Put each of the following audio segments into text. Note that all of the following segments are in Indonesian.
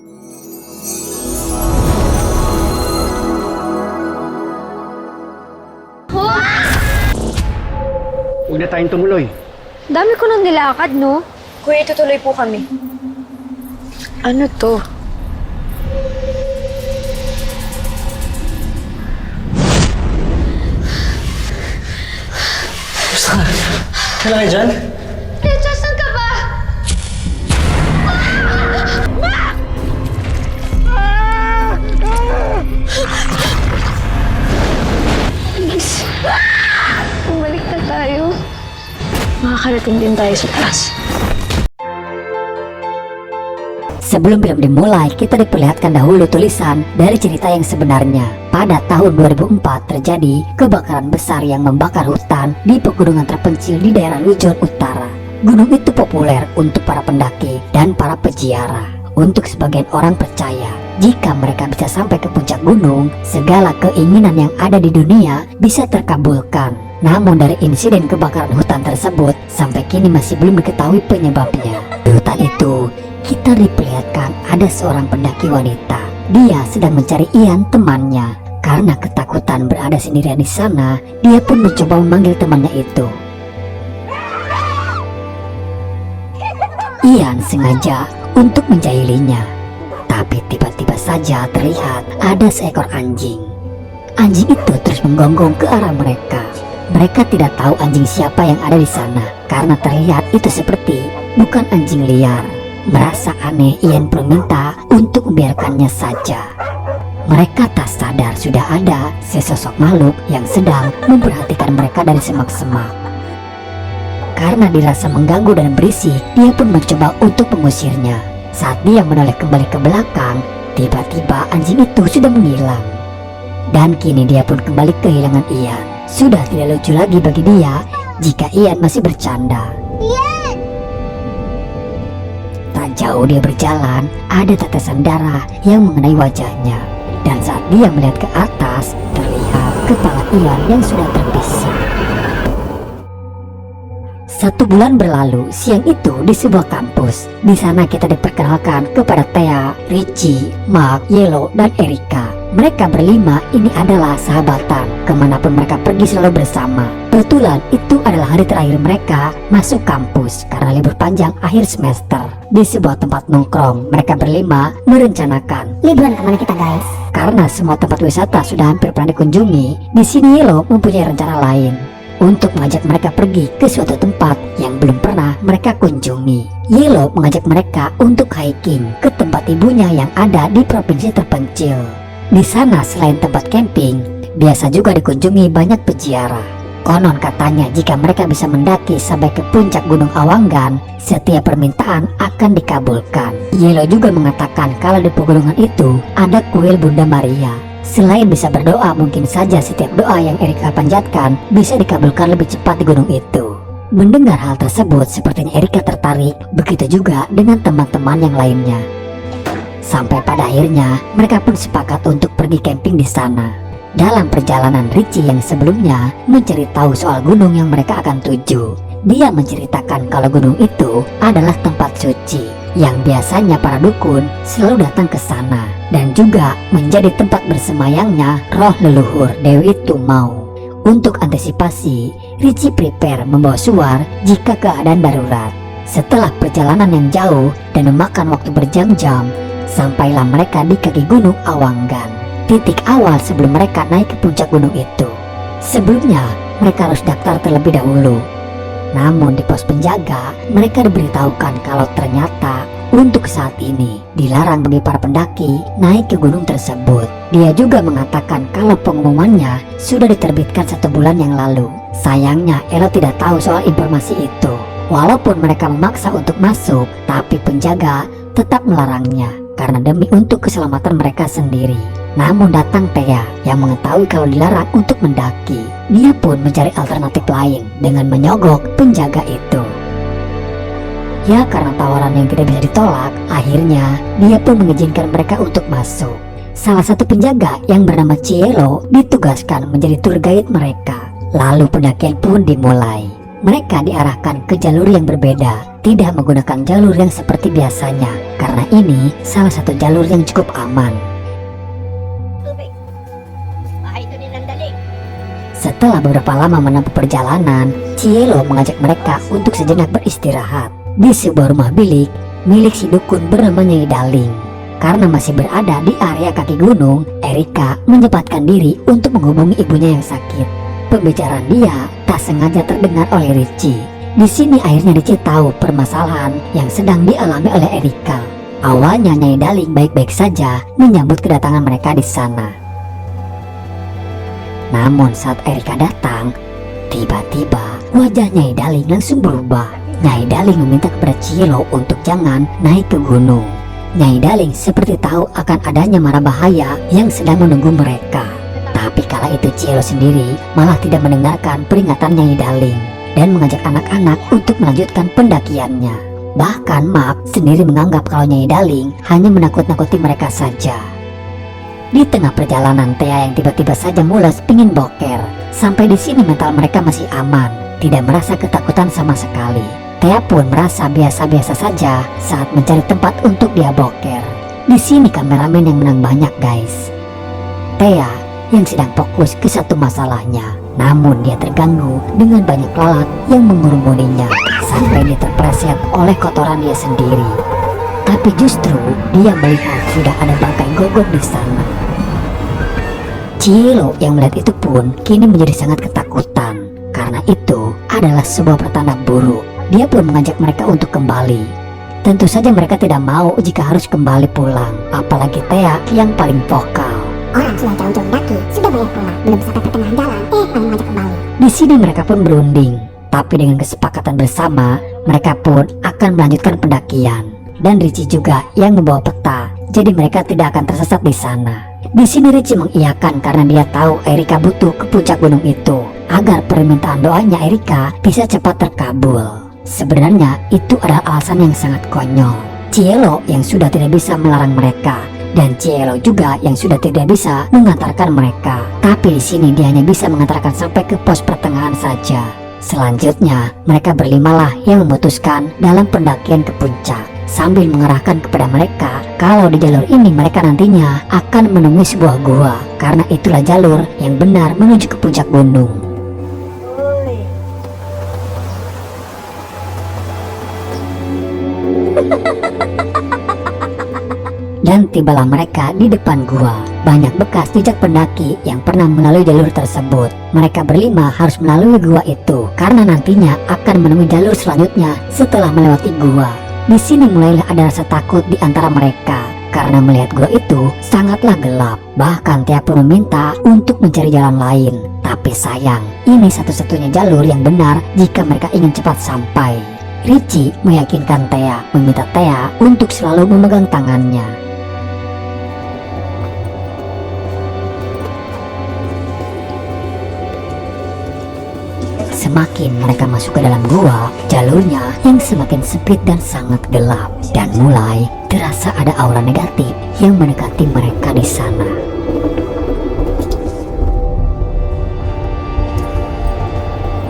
Huwag na tayong tumuloy. Dami ko nang nilakad, no? Kuya, tutuloy po kami. Ano to? Kailangan dyan? Richard, saan ka ba? Please. Bumalik na tayo. Makakarating din tayo sa taas. Sebelum film dimulai, kita diperlihatkan dahulu tulisan dari cerita yang sebenarnya. Pada tahun 2004 terjadi kebakaran besar yang membakar hutan di pegunungan terpencil di daerah Luzon Utara. Gunung itu populer untuk para pendaki dan para peziarah. Untuk sebagian orang percaya, jika mereka bisa sampai ke puncak gunung, segala keinginan yang ada di dunia bisa terkabulkan. Namun dari insiden kebakaran hutan tersebut, sampai kini masih belum diketahui penyebabnya. Di hutan itu, kita diperlihatkan ada seorang pendaki wanita. Dia sedang mencari Ian, temannya. Karena ketakutan berada sendirian di sana, dia pun mencoba memanggil temannya itu. Ian sengaja untuk menjahilinya. Tapi tiba-tiba saja terlihat ada seekor anjing. Anjing itu terus menggonggong ke arah mereka. Mereka tidak tahu anjing siapa yang ada di sana, karena terlihat itu seperti bukan anjing liar. Merasa aneh, Ian pun minta untuk membiarkannya saja. Mereka tak sadar sudah ada sesosok makhluk yang sedang memperhatikan mereka dari semak-semak. Karena dirasa mengganggu dan berisik, dia pun mencoba untuk mengusirnya. Saat dia menoleh kembali ke belakang, tiba-tiba anjing itu sudah menghilang. Dan kini dia pun kembali kehilangan Ian. Sudah tidak lucu lagi bagi dia jika Ian masih bercanda. Tak jauh dia berjalan, ada tetesan darah yang mengenai wajahnya. Dan saat dia melihat ke atas, terlihat kepala Ian yang sudah terpisah. 1 bulan berlalu, siang itu di sebuah kampus. Di sana kita diperkenalkan kepada Thea, Richie, Mark, Yellow, dan Erika. Mereka berlima ini adalah sahabatan. Kemanapun mereka pergi selalu bersama. Kebetulan itu adalah hari terakhir mereka masuk kampus karena libur panjang akhir semester. Di sebuah tempat nongkrong, mereka berlima merencanakan liburan kemana kita guys. Karena semua tempat wisata sudah hampir pernah dikunjungi, di sini Yellow mempunyai rencana lain untuk mengajak mereka pergi ke suatu tempat yang belum pernah mereka kunjungi. Yellow mengajak mereka untuk hiking ke tempat ibunya yang ada di provinsi terpencil. Di sana selain tempat camping, biasa juga dikunjungi banyak peziarah. Konon katanya jika mereka bisa mendaki sampai ke puncak Gunung Awanggan, setiap permintaan akan dikabulkan. Yellow juga mengatakan kalau di pegunungan itu ada kuil Bunda Maria. Selain bisa berdoa, mungkin saja setiap doa yang Erika panjatkan bisa dikabulkan lebih cepat di gunung itu. Mendengar hal tersebut, sepertinya Erika tertarik, begitu juga dengan teman-teman yang lainnya. Sampai pada akhirnya, mereka pun sepakat untuk pergi camping di sana. Dalam perjalanan, Richie yang sebelumnya mencari tahu soal gunung yang mereka akan tuju. Dia menceritakan kalau gunung itu adalah tempat suci, yang biasanya para dukun selalu datang ke sana. Dan juga menjadi tempat bersemayangnya roh leluhur Dewi Tumau. Untuk antisipasi, Richie prepare membawa suar jika keadaan darurat. Setelah perjalanan yang jauh dan memakan waktu berjam-jam, sampailah mereka di kaki Gunung Awanggan, titik awal sebelum mereka naik ke puncak gunung itu. Sebelumnya, mereka harus daftar terlebih dahulu. Namun di pos penjaga, mereka diberitahukan kalau ternyata untuk saat ini dilarang bagi para pendaki naik ke gunung tersebut. Dia juga mengatakan kalau pengumumannya sudah diterbitkan 1 bulan yang lalu. Sayangnya Elo tidak tahu soal informasi itu. Walaupun mereka memaksa untuk masuk, tapi penjaga tetap melarangnya karena demi untuk keselamatan mereka sendiri. Namun datang Thea yang mengetahui kalau dilarang untuk mendaki. Dia pun mencari alternatif lain dengan menyogok penjaga itu. Ya, karena tawaran yang tidak bisa ditolak, akhirnya dia pun mengizinkan mereka untuk masuk. Salah satu penjaga yang bernama Cielo ditugaskan menjadi tour guide mereka. Lalu pendakian pun dimulai. mereka diarahkan ke jalur yang berbeda, tidak menggunakan jalur yang seperti biasanya, karena ini salah satu jalur yang cukup aman. Setelah beberapa lama menempuh perjalanan, Cielo mengajak mereka untuk sejenak beristirahat di sebuah rumah bilik milik si dukun bernama Nyai Daling. Karena masih berada di area kaki gunung, Erika menyempatkan diri untuk menghubungi ibunya yang sakit. Pembicaraan dia tak sengaja terdengar oleh Richie. Di sini akhirnya Richie tahu permasalahan yang sedang dialami oleh Erika. Awalnya Nyai Daling baik-baik saja menyambut kedatangan mereka di sana. Namun saat Erika datang, tiba-tiba wajah Nyai Daling langsung berubah. Nyai Daling meminta kepada Cielo untuk jangan naik ke gunung. Nyai Daling seperti tahu akan adanya mara bahaya yang sedang menunggu mereka. Tapi kala itu Cielo sendiri malah tidak mendengarkan peringatan Nyai Daling dan mengajak anak-anak untuk melanjutkan pendakiannya. Bahkan Mark sendiri menganggap kalau Nyai Daling hanya menakut-nakuti mereka saja. Di tengah perjalanan, Thea yang tiba-tiba saja mules pingin boker. Sampai di sini mental mereka masih aman, tidak merasa ketakutan sama sekali. Thea pun merasa biasa-biasa saja saat mencari tempat untuk dia boker. Di sini kameramen yang menang banyak, guys. Thea yang sedang fokus ke satu masalahnya, namun dia terganggu dengan banyak lalat yang mengerumuninya sampai dia terpleset oleh kotoran dia sendiri. Tapi justru dia melihat sudah ada bangkai Gogon di sana. Cielo yang melihat itu pun kini menjadi sangat ketakutan, karena itu adalah sebuah pertanda buruk. Dia pun mengajak mereka untuk kembali. Tentu saja mereka tidak mau jika harus kembali pulang, apalagi Thea yang paling vokal. Orang sudah jauh-jauh mendaki, sudah bayar pulang, belum sampai pertengahan jalan, malah mengajak kembali. Di sini mereka pun berunding, tapi dengan kesepakatan bersama, mereka pun akan melanjutkan pendakian. Dan Richie juga yang membawa peta, jadi mereka tidak akan tersesat di sana. Di sini Richie mengiyakan karena dia tahu Erika butuh ke puncak gunung itu agar permintaan doanya Erika bisa cepat terkabul. Sebenarnya itu adalah alasan yang sangat konyol. Cielo yang sudah tidak bisa melarang mereka, dan Cielo juga yang sudah tidak bisa mengantarkan mereka. Tapi di sini dia hanya bisa mengantarkan sampai ke pos pertengahan saja. Selanjutnya mereka berlimalah yang memutuskan dalam pendakian ke puncak, sambil mengarahkan kepada mereka kalau di jalur ini mereka nantinya akan menemui sebuah gua, karena itulah jalur yang benar menuju ke puncak gunung. Dan tibalah mereka di depan gua. Banyak bekas jejak pendaki yang pernah melalui jalur tersebut. Mereka berlima harus melalui gua itu karena nantinya akan menemui jalur selanjutnya setelah melewati gua. Di sini mulailah ada rasa takut di antara mereka karena melihat gua itu sangatlah gelap. Bahkan Thea pun meminta untuk mencari jalan lain. Tapi sayang, ini satu-satunya jalur yang benar jika mereka ingin cepat sampai. Richie meyakinkan Thea, meminta Thea untuk selalu memegang tangannya. Semakin mereka masuk ke dalam gua, jalurnya yang semakin sempit dan sangat gelap, dan mulai terasa ada aura negatif yang mendekati mereka di sana.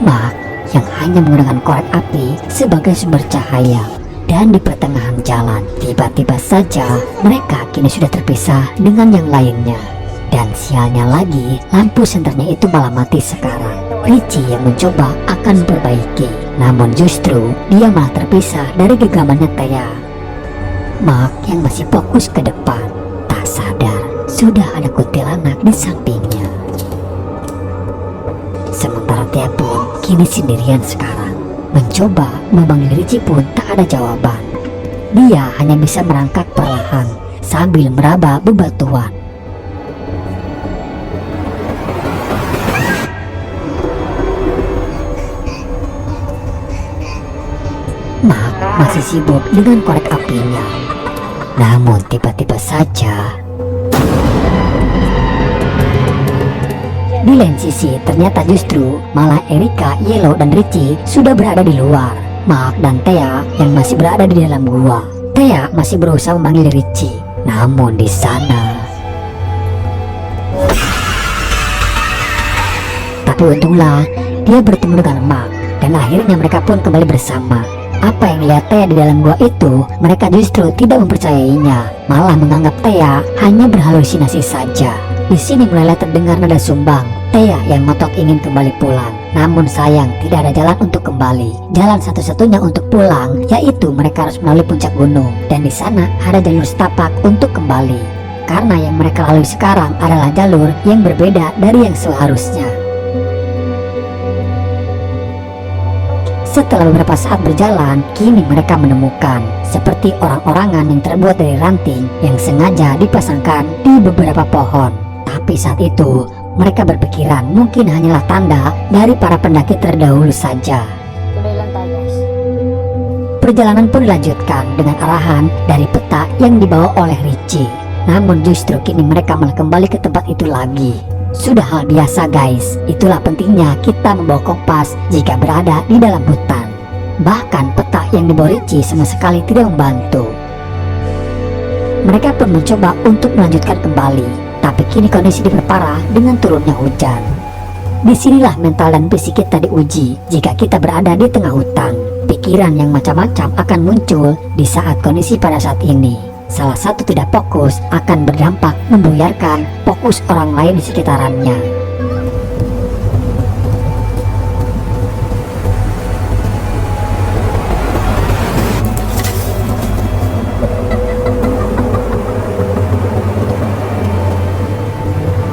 Mark yang hanya menggunakan korek api sebagai sumber cahaya, dan di pertengahan jalan tiba-tiba saja mereka kini sudah terpisah dengan yang lainnya. Dan sialnya lagi, lampu senternya itu malah mati sekarang. Richie yang mencoba akan memperbaiki, namun justru dia malah terpisah dari genggamannya Thea. Mark yang masih fokus ke depan, tak sadar sudah ada kuntilanak di sampingnya. Sementara Thea pun kini sendirian sekarang. Mencoba memanggil Richie pun tak ada jawaban. Dia hanya bisa merangkak perlahan sambil meraba bebatuan. Mark masih sibuk dengan korek apinya. Namun tiba-tiba saja di lain sisi ternyata justru malah Erika, Yellow dan Richie sudah berada di luar. Mark dan Thea yang masih berada di dalam gua. Thea masih berusaha memanggil Richie, namun di sana. Tapi untunglah dia bertemu dengan Mark. dan akhirnya mereka pun kembali bersama. Apa yang dilihat Thea di dalam gua itu, mereka justru tidak mempercayainya, malah menganggap Thea hanya berhalusinasi saja. Di sini mulai terdengar nada sumbang. Thea yang ngotot ingin kembali pulang, namun sayang tidak ada jalan untuk kembali. Jalan satu-satunya untuk pulang yaitu mereka harus melalui puncak gunung, dan di sana ada jalur setapak untuk kembali. Karena yang mereka lalui sekarang adalah jalur yang berbeda dari yang seharusnya. Setelah beberapa saat berjalan, kini mereka menemukan seperti orang-orangan yang terbuat dari ranting yang sengaja dipasangkan di beberapa pohon. Tapi saat itu, mereka berpikiran mungkin hanyalah tanda dari para pendaki terdahulu saja. Perjalanan pun dilanjutkan dengan arahan dari peta yang dibawa oleh Richie. Namun justru kini mereka malah kembali ke tempat itu lagi. Sudah hal biasa guys, itulah pentingnya kita membawa kompas jika berada di dalam hutan. Bahkan peta yang dibawa Richie sama sekali tidak membantu. Mereka pun mencoba untuk melanjutkan kembali, tapi kini kondisi diperparah dengan turunnya hujan. Disinilah mental dan fisik kita diuji jika kita berada di tengah hutan. Pikiran yang macam-macam akan muncul di saat kondisi pada saat ini. Salah satu tidak fokus akan berdampak membuyarkan fokus orang lain di sekitarannya.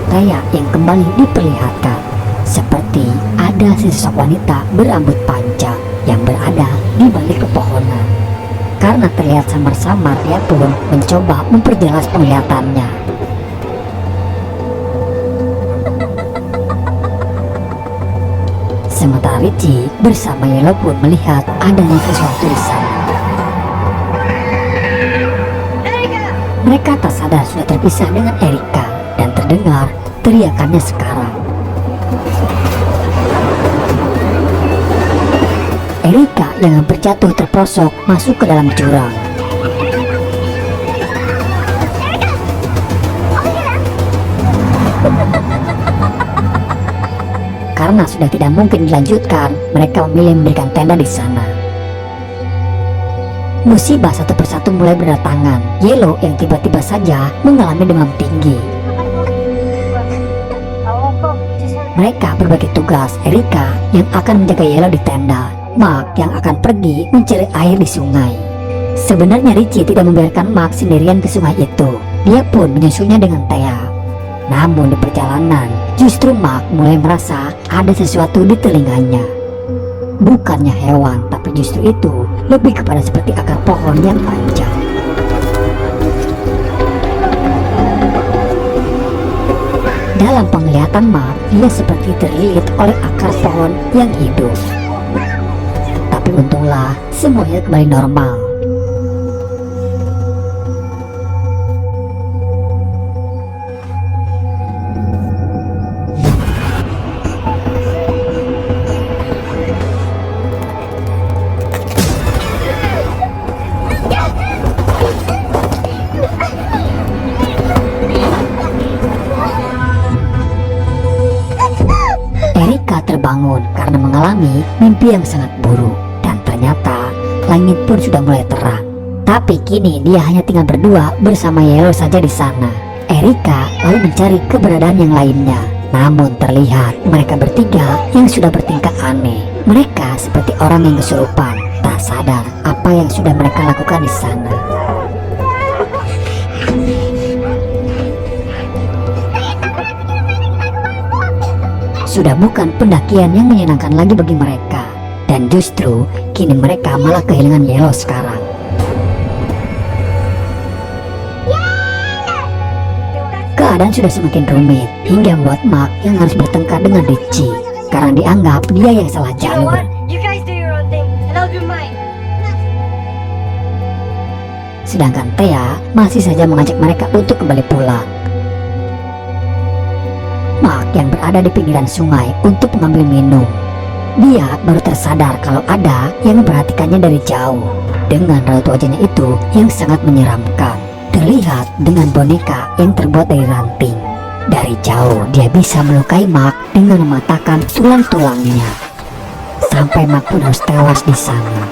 Thea yang kembali diperlihatkan seperti ada sesosok wanita berambut panjang yang berada di balik pepohonan. Karena terlihat samar-samar, dia pun mencoba memperjelas penglihatannya. Sementara Richie bersama Yellow pun melihat adanya sesuatu di sana. Mereka tak sadar sudah terpisah dengan Erika dan terdengar teriakannya sekarang. Erika yang hampir jatuh terprosok masuk ke dalam jurang. Karena sudah tidak mungkin dilanjutkan, mereka memilih memberikan tenda di sana. Musibah satu persatu mulai berdatangan. Yellow yang tiba-tiba saja mengalami demam tinggi. Mereka berbagi tugas. Erika yang akan menjaga Yellow di tenda, Mark yang akan pergi mencari air di sungai. Sebenarnya Richie tidak membiarkan Mark sendirian ke sungai itu. Dia pun menyusulnya dengan Thea. Namun di perjalanan, justru Mark mulai merasa ada sesuatu di telinganya. Bukannya hewan, tapi justru itu lebih kepada seperti akar pohon yang panjang. Dalam penglihatan Mark, dia seperti terlilit oleh akar pohon yang hidup. Tapi untunglah semuanya kembali normal. Erika terbangun karena mengalami mimpi yang sangat buruk. Ternyata langit pun sudah mulai terang. Tapi kini dia hanya tinggal berdua bersama Yellow saja di sana. Erika lalu mencari keberadaan yang lainnya. Namun terlihat mereka bertiga yang sudah bertingkah aneh. Mereka seperti orang yang kesurupan, tak sadar apa yang sudah mereka lakukan di sana. Sudah bukan pendakian yang menyenangkan lagi bagi mereka. Dan justru kini mereka malah kehilangan Yellow sekarang. Keadaan sudah semakin rumit hingga membuat Mark yang harus bertengkar dengan Richie karena dianggap dia yang salah jalur. Sedangkan Thea masih saja mengajak mereka untuk kembali pulang. Mark yang berada di pinggiran sungai untuk mengambil minum. Dia baru tersadar kalau ada yang memperhatikannya dari jauh. Dengan raut wajahnya itu yang sangat menyeramkan. Terlihat dengan boneka yang terbuat dari ranting. Dari jauh dia bisa melukai Mark dengan mematahkan tulang-tulangnya. sampai Mark pun harus tewas di sana.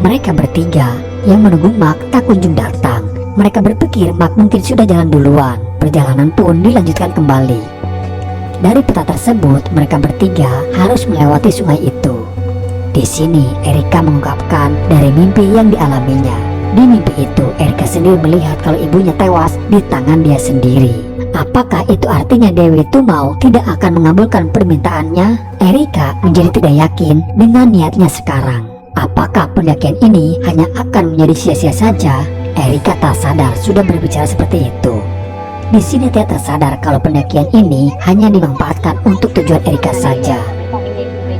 Mereka bertiga yang menunggu Mark tak kunjung datang. Mereka berpikir Mark mungkin sudah jalan duluan. Perjalanan pun dilanjutkan kembali. Dari peta tersebut, mereka bertiga harus melewati sungai itu. Di sini, Erika mengungkapkan dari mimpi yang dialaminya. Di mimpi itu, Erika sendiri melihat kalau ibunya tewas di tangan dia sendiri. Apakah itu artinya Dewi Tumau tidak akan mengabulkan permintaannya? Erika menjadi tidak yakin dengan niatnya sekarang. Apakah pendakian ini hanya akan menjadi sia-sia saja? Erika tak sadar sudah berbicara seperti itu. Di sini dia tak sadar kalau pendakian ini hanya dimanfaatkan untuk tujuan Erika saja.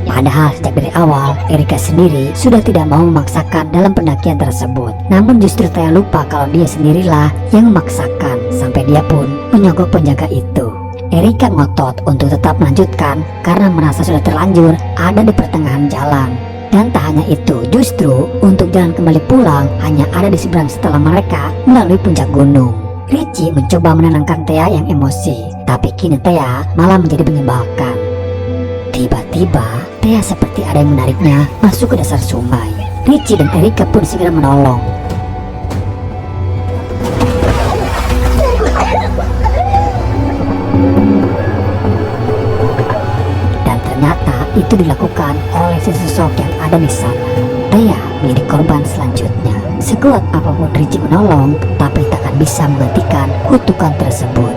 Padahal sejak dari awal, Erika sendiri sudah tidak mau memaksakan dalam pendakian tersebut. Namun justru Taya lupa kalau dia sendirilah yang memaksakan, sampai dia pun menyogok penjaga itu. Erika ngotot untuk tetap melanjutkan karena merasa sudah terlanjur ada di pertengahan jalan. Dan tak hanya itu, justru untuk jalan kembali pulang hanya ada di seberang setelah mereka melalui puncak gunung. Richie mencoba menenangkan Thea yang emosi, tapi kini Thea malah menjadi menyebalkan. Tiba-tiba, Thea seperti ada yang menariknya masuk ke dasar sungai. Richie dan Erika pun segera menolong. Dan ternyata itu dilakukan oleh sesosok yang ada di sana. Thea menjadi korban selanjutnya. Sekuat apapun Richie menolong, tapi tak akan bisa menghentikan kutukan tersebut.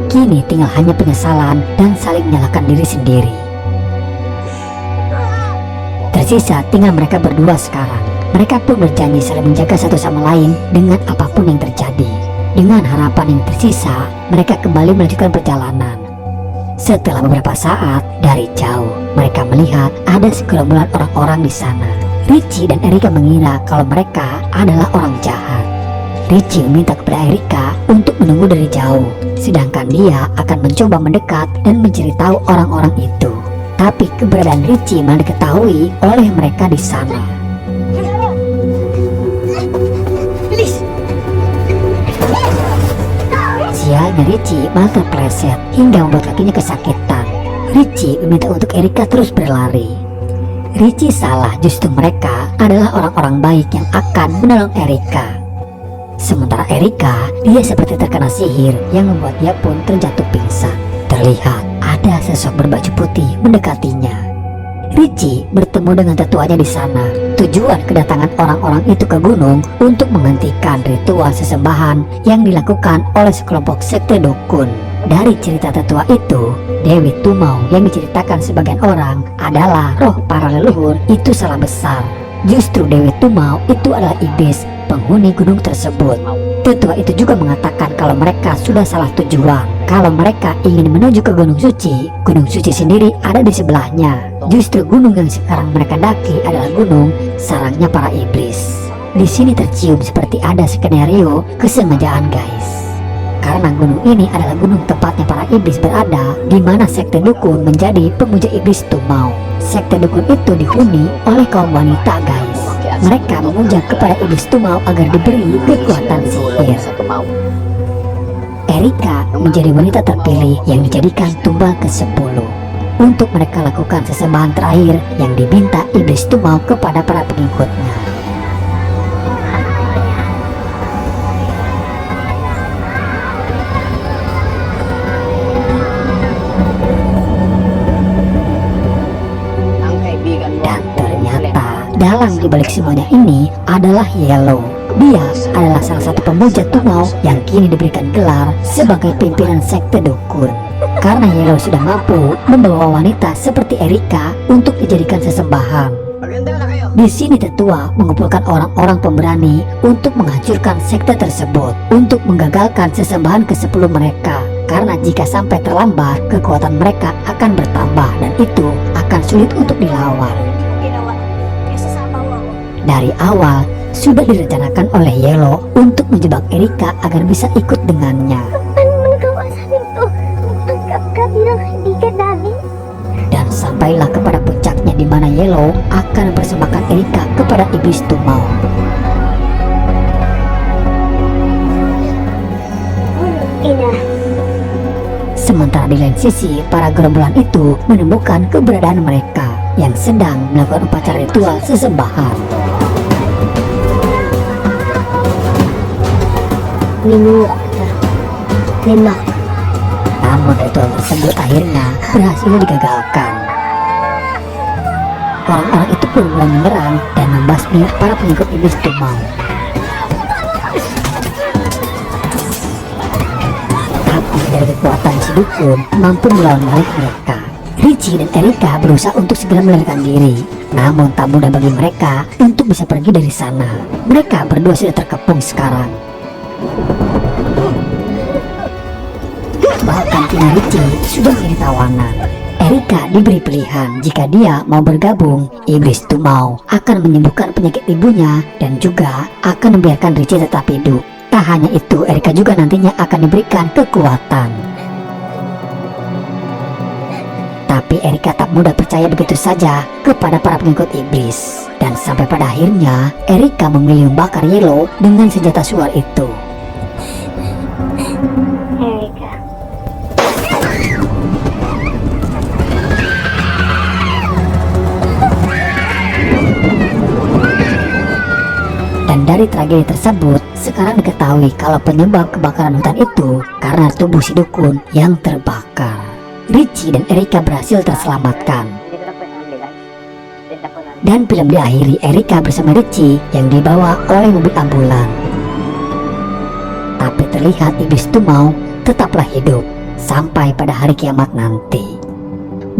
Kini tinggal hanya penyesalan dan saling menyalahkan diri sendiri. Tersisa tinggal mereka berdua sekarang. Mereka pun berjanji saling menjaga satu sama lain dengan apapun yang terjadi. Dengan harapan yang tersisa, mereka kembali melanjutkan perjalanan. Setelah beberapa saat, dari jauh mereka melihat ada segerombolan orang-orang di sana. Richie dan Erika mengira kalau mereka adalah orang jahat. Richie meminta kepada Erika untuk menunggu dari jauh, sedangkan dia akan mencoba mendekat dan mencari tahu orang-orang itu. Tapi keberadaan Richie malah diketahui oleh mereka di sana. Sialnya Richie malah terpeleset hingga membuat kakinya kesakitan. Richie meminta untuk Erika terus berlari. Richie salah, justru mereka adalah orang-orang baik yang akan menolong Erika. Sementara Erika, dia seperti terkena sihir yang membuat dia pun terjatuh pingsan. Terlihat ada sosok berbaju putih mendekatinya. Richie bertemu dengan tetuanya di sana. Tujuan kedatangan orang-orang itu ke gunung untuk menghentikan ritual sesembahan yang dilakukan oleh sekelompok sekte dukun. Dari cerita tetua itu, Dewi Tumau yang diceritakan sebagian orang adalah roh para leluhur itu salah besar. Justru Dewi Tumau itu adalah iblis penghuni gunung tersebut. Tetua itu juga mengatakan kalau mereka sudah salah tujuan. Kalau mereka ingin menuju ke Gunung Suci sendiri ada di sebelahnya. Justru gunung yang sekarang mereka daki adalah gunung sarangnya para iblis. Di sini tercium seperti ada skenario kesengajaan, guys. Karena gunung ini adalah gunung tempatnya para iblis berada, di mana sekte dukun menjadi pemuja iblis Tumau. Sekte dukun itu dihuni oleh kaum wanita, guys. Mereka memuja kepada iblis Tumau agar diberi kekuatan sihir. Erika menjadi wanita terpilih yang dijadikan tumbal ke-10 untuk mereka lakukan sesembahan terakhir yang diminta iblis Tumau kepada para pengikutnya. Dan ternyata dalang dibalik semuanya ini adalah Yellow. Dia adalah salah satu pemuja Tumau yang kini diberikan gelar sebagai pimpinan sekte dukun. Karena Yellow sudah mampu membawa wanita seperti Erika untuk dijadikan sesembahan. Di sini tetua mengumpulkan orang-orang pemberani untuk menghancurkan sekte tersebut, untuk menggagalkan sesembahan ke-10 mereka. Karena jika sampai terlambat, kekuatan mereka akan bertambah dan itu akan sulit untuk dilawan. Dari awal sudah direncanakan oleh Yellow untuk menjebak Erika agar bisa ikut dengannya. Dan sampailah kepada puncaknya di mana Yellow akan mempersembahkan Erika kepada iblis Tumau. Sementara di lain sisi, para gerombolan itu menemukan keberadaan mereka yang sedang melakukan upacara ritual sesembahan. Lima. Namun ritual tersebut akhirnya berhasil digagalkan. Orang-orang itu pun mulai menyerang dan membasmi para pengikut iblis Tumau. Tapi dari kekuatan si dukun mampu melawan mereka. Richie dan Erika berusaha untuk segera melarikan diri, namun tak mudah bagi mereka untuk bisa pergi dari sana. Mereka berdua sudah terkepung sekarang. Bahkan kini Richie sudah menjadi tawanan. Erika diberi pilihan jika dia mau bergabung. Iblis Tumau akan menyembuhkan penyakit ibunya dan juga akan membiarkan Richie tetap hidup. Tak hanya itu, Erika juga nantinya akan diberikan kekuatan. Tapi Erika tak mudah percaya begitu saja kepada para pengikut iblis. Dan sampai pada akhirnya Erika memilih membakar Yellow dengan senjata suar itu. Erika. Dan dari tragedi tersebut, sekarang diketahui kalau penyebab kebakaran hutan itu karena tubuh si dukun yang terbakar. Richie dan Erika berhasil terselamatkan. Dan film diakhiri Erika bersama Richie yang dibawa oleh mobil ambulan. Tapi terlihat iblis Tumau tetaplah hidup sampai pada hari kiamat nanti.